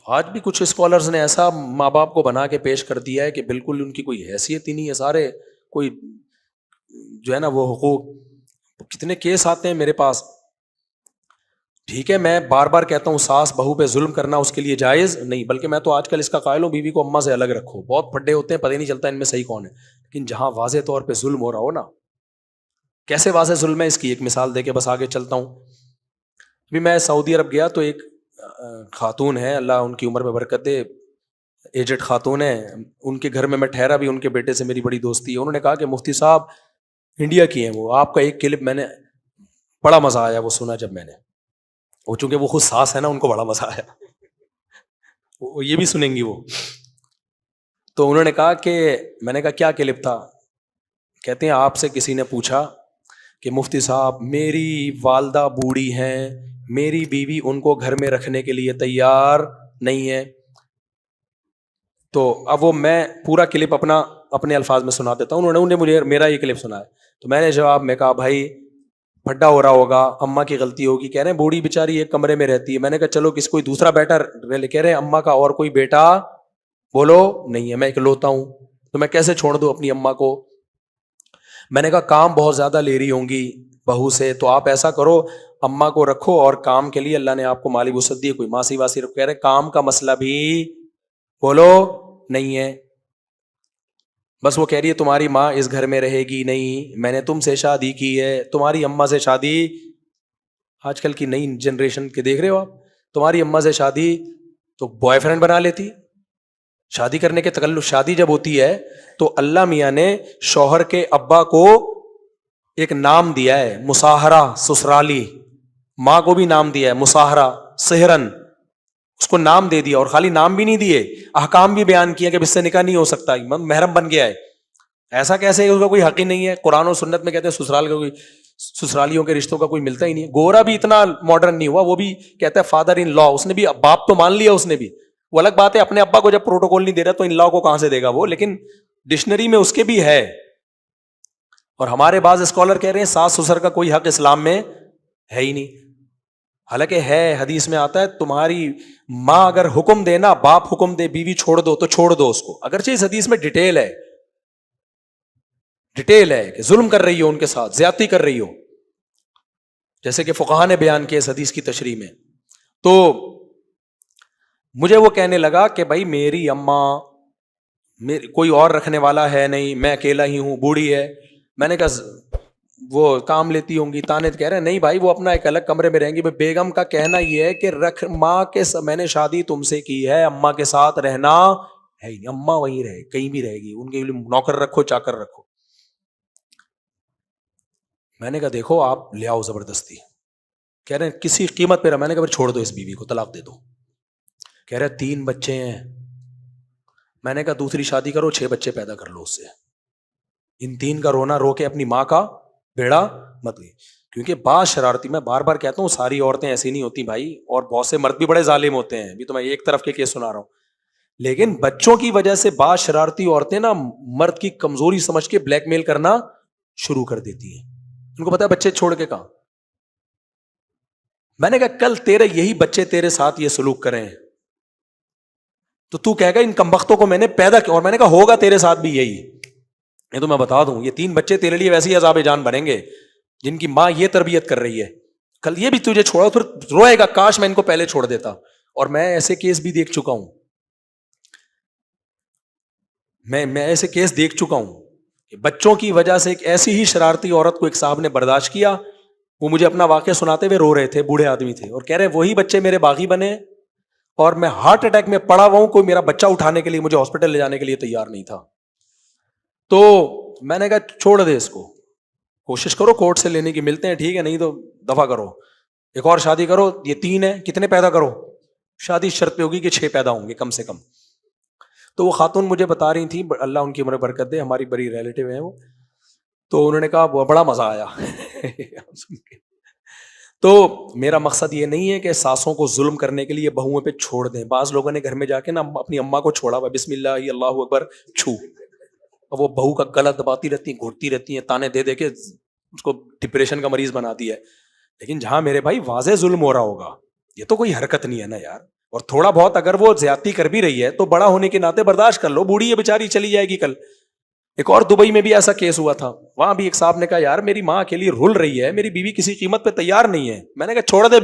آج بھی کچھ اسکالرز نے ایسا ماں باپ کو بنا کے پیش کر دیا ہے کہ بالکل ان کی کوئی حیثیت ہی نہیں ہے. سارے کوئی جو ہے نا وہ حقوق, کتنے کیس آتے ہیں میرے پاس. ٹھیک ہے, میں بار بار کہتا ہوں ساس بہو پہ ظلم کرنا اس کے لیے جائز نہیں, بلکہ میں تو آج کل اس کا قائل ہوں بیوی کو اماں سے الگ رکھو. بہت پھڈے ہوتے ہیں, پتہ ہی نہیں چلتا ان میں صحیح کون ہے. لیکن جہاں واضح طور پہ ظلم ہو رہا ہو نا, کیسے واضح ظلم ہے اس کی ایک مثال دے کے بس آگے چلتا ہوں. ابھی میں سعودی عرب گیا تو ایک خاتون ہے, اللہ ان کی عمر میں برکت دے, ایجڈ خاتون ہے. ان کے گھر میں ٹھہرا بھی, ان کے بیٹے سے میری بڑی دوستی ہے. انہوں نے کہا کہ مفتی صاحب انڈیا کی ہیں وہ, آپ کا ایک کلپ میں نے بڑا مزہ آیا وہ سنا جب میں نے, وہ چونکہ وہ خود ساس ہے نا ان کو بڑا مزہ آیا, وہ یہ بھی سنیں گی وہ. تو انہوں نے کہا کہ میں نے کہا کیا کلپ تھا؟ کہتے ہیں آپ سے کسی نے پوچھا کہ مفتی صاحب میری والدہ بوڑھی ہیں, میری بیوی ان کو گھر میں رکھنے کے لیے تیار نہیں ہے. تو اب وہ میں پورا کلپ اپنے الفاظ میں سنا دیتا ہوں. انہوں نے مجھے میرا یہ کلپ سنا ہے. تو میں نے جواب میں کہا بھائی پھڈا ہو رہا ہوگا, اماں کی غلطی ہوگی. کہہ رہے ہیں بوڑھی بیچاری ایک کمرے میں رہتی ہے. میں نے کہا چلو کس کوئی دوسرا بیٹا, کہہ رہے ہیں اماں کا اور کوئی بیٹا بولو نہیں ہے, میں اکلوتا ہوں, تو میں کیسے چھوڑ دوں اپنی اماں کو. میں نے کہا کام بہت زیادہ لے رہی ہوں گی بہو سے, تو آپ ایسا کرو اماں کو رکھو, اور کام کے لیے اللہ نے آپ کو مالی وسعت دی ہے, کوئی ماسی واسی رکھو. کہہ رہے کام کا مسئلہ بھی بولو نہیں ہے, بس وہ کہہ رہی ہے تمہاری ماں اس گھر میں رہے گی نہیں, میں نے تم سے شادی کی ہے, تمہاری اماں سے شادی, آج کل کی نئی جنریشن کے دیکھ رہے ہو آپ, تمہاری اماں سے شادی تو بوائے فرینڈ بنا لیتی. شادی کرنے کے تکلف, شادی جب ہوتی ہے تو اللہ میاں نے شوہر کے ابا کو ایک نام دیا ہے مساہرہ سسرالی, ماں کو بھی نام دیا ہے مساہرہ سہرن, اس کو نام دے دیا. اور خالی نام بھی نہیں دیے, احکام بھی بیان کیا کہ اس سے نکاح نہیں ہو سکتا, محرم بن گیا ہے. ایسا کیسے, اس کا کوئی حق ہی نہیں ہے. قرآن و سنت میں کہتے ہیں سسرال کا کوئی, سسرالیوں کے رشتوں کا کوئی ملتا ہی نہیں. گورا بھی اتنا ماڈرن نہیں ہوا, وہ بھی کہتا ہے فادر ان لا, اس نے بھی باپ تو مان لیا اس نے بھی. وہ الگ بات ہے اپنے ابا کو جب پروٹوکول نہیں دے رہا تو ان لا کو کہاں سے دے گا وہ, لیکن ڈکشنری میں اس کے بھی ہے. اور ہمارے بعض اسکالر کہہ رہے ہیں ساس سسر کا کوئی حق اسلام میں ہے ہی نہیں, حالانکہ ہے. حدیث میں آتا ہے تمہاری ماں اگر حکم دے نا, باپ حکم دے بیوی چھوڑ دو تو چھوڑ دو اس کو, اگرچہ اس حدیث میں ڈیٹیل ہے کہ ظلم کر رہی ہو ان کے ساتھ, زیادتی کر رہی ہو, جیسے کہ فقہا نے بیان کیا اس حدیث کی تشریح میں. تو مجھے وہ کہنے لگا کہ بھائی میری اماں کوئی اور رکھنے والا ہے نہیں, میں اکیلا ہی ہوں, بوڑھی ہے. میں نے کہا وہ کام لیتی ہوں گی, تانے. کہہ رہے ہیں نہیں بھائی وہ اپنا ایک الگ کمرے میں رہیں گی. بیگم کا کہنا یہ ہے کہ رکھ ماں کے, میں نے شادی تم سے کی ہے, اماں کے ساتھ رہنا ہے ہی نہیں, اماں وہیں رہے, کہیں بھی رہے گی, ان کے لیے نوکر رکھو چاکر رکھو. میں نے کہا دیکھو آپ لے آؤ زبردستی. کہہ رہے ہیں کسی قیمت پہ. میں نے کہا پھر چھوڑ دو اس بیوی کو, طلاق دے دو. کہہ رہے 3 بچے ہیں. میں نے کہا دوسری شادی کرو, 6 بچے پیدا کر لو اس سے. ان 3 کا رونا رو کے اپنی ماں کا بیڑا مت گئی. کیونکہ بعض شرارتی, میں بار بار کہتا ہوں ساری عورتیں ایسی نہیں ہوتی بھائی, اور بہت سے مرد بھی بڑے ظالم ہوتے ہیں. ابھی تو میں ایک طرف کے کیس سنا رہا ہوں, لیکن بچوں کی وجہ سے بعض شرارتی عورتیں نا مرد کی کمزوری سمجھ کے بلیک میل کرنا شروع کر دیتی ہیں. ان کو پتا ہے بچے چھوڑ کے کہاں. میں نے کہا کل تیرے یہی بچے تیرے ساتھ یہ سلوک کریں تو تو کہے گا ان کمبختوں کو میں نے پیدا کیا. اور میں نے کہا ہوگا تیرے ساتھ بھی یہی. یہ تو میں بتا دوں, یہ 3 بچے تیرے لیے ویسے ہی عذاب جان بنیں گے جن کی ماں یہ تربیت کر رہی ہے. کل یہ بھی تجھے چھوڑا پھر روئے گا کاش میں ان کو پہلے چھوڑ دیتا. اور میں ایسے کیس بھی دیکھ چکا ہوں, میں ایسے کیس دیکھ چکا ہوں کہ بچوں کی وجہ سے ایک ایسی ہی شرارتی عورت کو ایک صاحب نے برداشت کیا. وہ مجھے اپنا واقعہ سناتے ہوئے رو رہے تھے, بوڑھے آدمی تھے, اور کہہ رہے وہی بچے میرے باغی بنے اور میں ہارٹ اٹیک میں پڑا ہوا ہوں, کوئی میرا بچہ اٹھانے کے لیے مجھے ہاسپٹل لے جانے کے لیے تیار نہیں تھا. تو میں نے کہا چھوڑ دے اس کو, کوشش کرو کورٹ سے لینے کی, ملتے ہیں ٹھیک ہے, نہیں تو دفع کرو, ایک اور شادی کرو. یہ 3 ہیں, کتنے پیدا کرو, شادی شرط پہ ہوگی کہ 6 پیدا ہوں گے کم سے کم. تو وہ خاتون مجھے بتا رہی تھی, اللہ ان کی عمر برکت دے, ہماری بڑی ریلیٹیو ہیں وہ, تو انہوں نے کہا بڑا مزہ آیا. تو میرا مقصد یہ نہیں ہے کہ ساسوں کو ظلم کرنے کے لیے بہوؤں پہ چھوڑ دیں. بعض لوگوں نے گھر میں جا کے نا اپنی اماں کو چھوڑا ہوا, بسم اللہ اللہ اکبر چھو, اور وہ بہو کا گلا دباتی رہتی ہیں, گھوٹتی رہتی ہیں, تانے دے دے کے اس کو ڈپریشن کا مریض بنا دیا ہے. لیکن جہاں میرے بھائی واضح ظلم ہو رہا ہوگا, یہ تو کوئی حرکت نہیں ہے نا یار. اور تھوڑا بہت اگر وہ زیادتی کر بھی رہی ہے تو بڑا ہونے کے ناطے برداشت کر لو, بوڑھی ہے بیچاری, چلی جائے گی کل. ایک اور دبئی میں بھی ایسا کیس ہوا تھا, وہاں بھی ایک صاحب نے کہا یار میری ماں اکیلی رول رہی ہے, میری بیوی کسی قیمت پہ تیار نہیں ہے. میں نے کہا چھوڑ دے